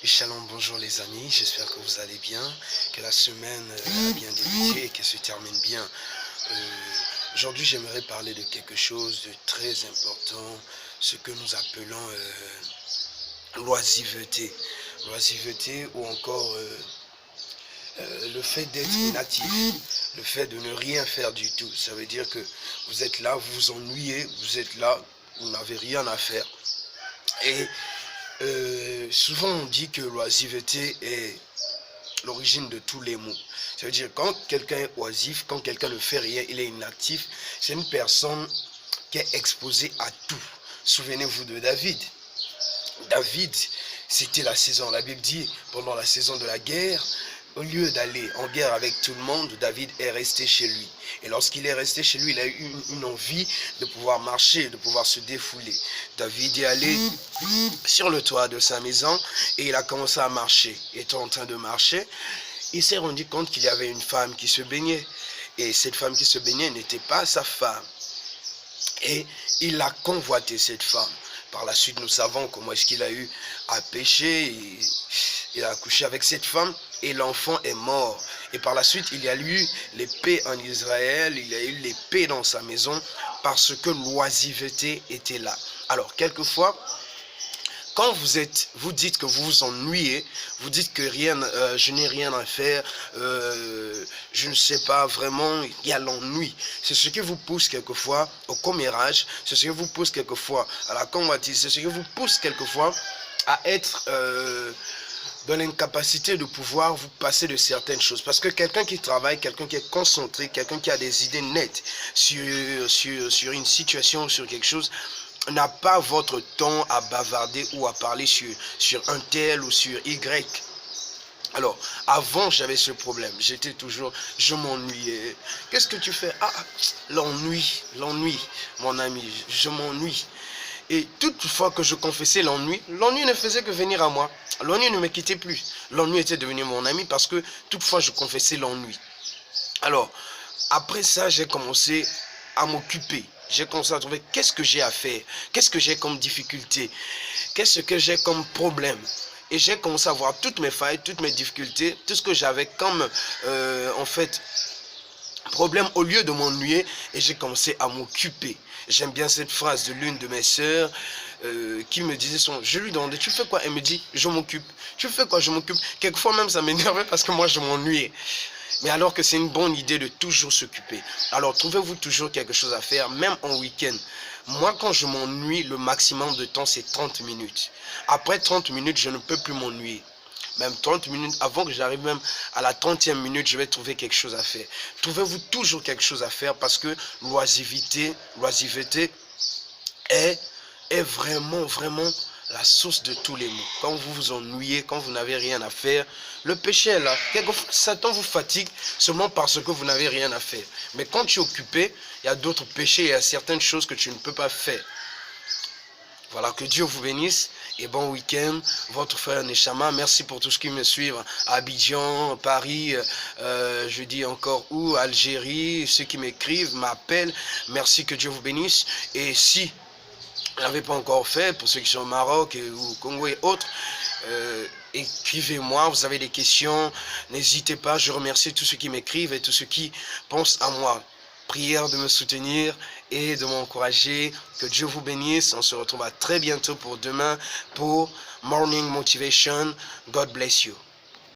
Shalom, bonjour les amis, j'espère que vous allez bien, que la semaine a bien débuté et qu'elle se termine bien. Aujourd'hui, j'aimerais parler de quelque chose de très important, ce que nous appelons l'oisiveté. L'oisiveté ou encore le fait d'être inactif, le fait de ne rien faire du tout. Ça veut dire que vous êtes là, vous vous ennuyez, vous êtes là, vous n'avez rien à faire. Et souvent on dit que l'oisiveté est l'origine de tous les maux. Ça veut dire quand quelqu'un est oisif, quand quelqu'un ne fait rien, il est inactif, c'est une personne qui est exposée à tout. Souvenez-vous de David. David, c'était la saison, la Bible dit, pendant la saison de la guerre, au lieu d'aller en guerre avec tout le monde, David est resté chez lui. Et lorsqu'il est resté chez lui, il a eu une envie de pouvoir marcher, de pouvoir se défouler. David est allé sur le toit de sa maison et il a commencé à marcher. Étant en train de marcher, il s'est rendu compte qu'il y avait une femme qui se baignait. Et cette femme qui se baignait n'était pas sa femme. Et il a convoité cette femme. Par la suite, nous savons comment est-ce qu'il a eu à pécher. Il a accouché avec cette femme et l'enfant est mort. Et par la suite, il y a eu l'épée en Israël, il y a eu l'épée dans sa maison parce que l'oisiveté était là. Alors, quelquefois, quand vous dites que vous vous ennuyez, vous dites que je n'ai rien à faire, je ne sais pas vraiment, il y a l'ennui. C'est ce qui vous pousse quelquefois au commérage, c'est ce qui vous pousse quelquefois à la convoitise, c'est ce qui vous pousse quelquefois à être dans l'incapacité de pouvoir vous passer de certaines choses. Parce que quelqu'un qui travaille, quelqu'un qui est concentré, quelqu'un qui a des idées nettes sur une situation, sur quelque chose, n'a pas votre temps à bavarder ou à parler sur un tel ou sur Y. Alors, avant, j'avais ce problème. Je m'ennuyais. Qu'est-ce que tu fais? Ah, l'ennui, mon ami, je m'ennuie. Et toutefois que je confessais l'ennui ne faisait que venir à moi. L'ennui ne me quittait plus. L'ennui était devenu mon ami parce que toutefois je confessais l'ennui. Alors, après ça, j'ai commencé à m'occuper. J'ai commencé à trouver qu'est-ce que j'ai à faire, qu'est-ce que j'ai comme difficulté, qu'est-ce que j'ai comme problème. Et j'ai commencé à voir toutes mes failles, toutes mes difficultés, tout ce que j'avais comme, problème au lieu de m'ennuyer. Et j'ai commencé à m'occuper. J'aime bien cette phrase de l'une de mes sœurs qui me disait je lui demandais, tu fais quoi? Elle me dit, je m'occupe. Tu fais quoi? Je m'occupe. Quelquefois même ça m'énervait parce que moi je m'ennuyais. Mais alors que c'est une bonne idée de toujours s'occuper. Alors trouvez-vous toujours quelque chose à faire, même en week-end. Moi quand je m'ennuie, le maximum de temps c'est 30 minutes. Après 30 minutes, je ne peux plus m'ennuyer. Même 30 minutes, avant que j'arrive même à la 30e minute, je vais trouver quelque chose à faire. Trouvez-vous toujours quelque chose à faire parce que l'oisiveté est vraiment la source de tous les maux. Quand vous vous ennuyez, quand vous n'avez rien à faire, le péché est là. Quelquefois, Satan vous fatigue seulement parce que vous n'avez rien à faire. Mais quand tu es occupé, il y a d'autres péchés, il y a certaines choses que tu ne peux pas faire. Voilà, que Dieu vous bénisse et bon week-end. Votre frère Neshama, merci pour tout ce qui me suit à Abidjan, Paris, je dis encore où, Algérie, ceux qui m'écrivent, m'appellent. Merci, que Dieu vous bénisse. Et si vous n'avez pas encore fait, pour ceux qui sont au Maroc ou au Congo et autres, écrivez-moi, vous avez des questions, n'hésitez pas. Je remercie tous ceux qui m'écrivent et tous ceux qui pensent à moi. Prière de me soutenir et de m'encourager. Que Dieu vous bénisse. On se retrouve à très bientôt pour demain pour Morning Motivation. God bless you.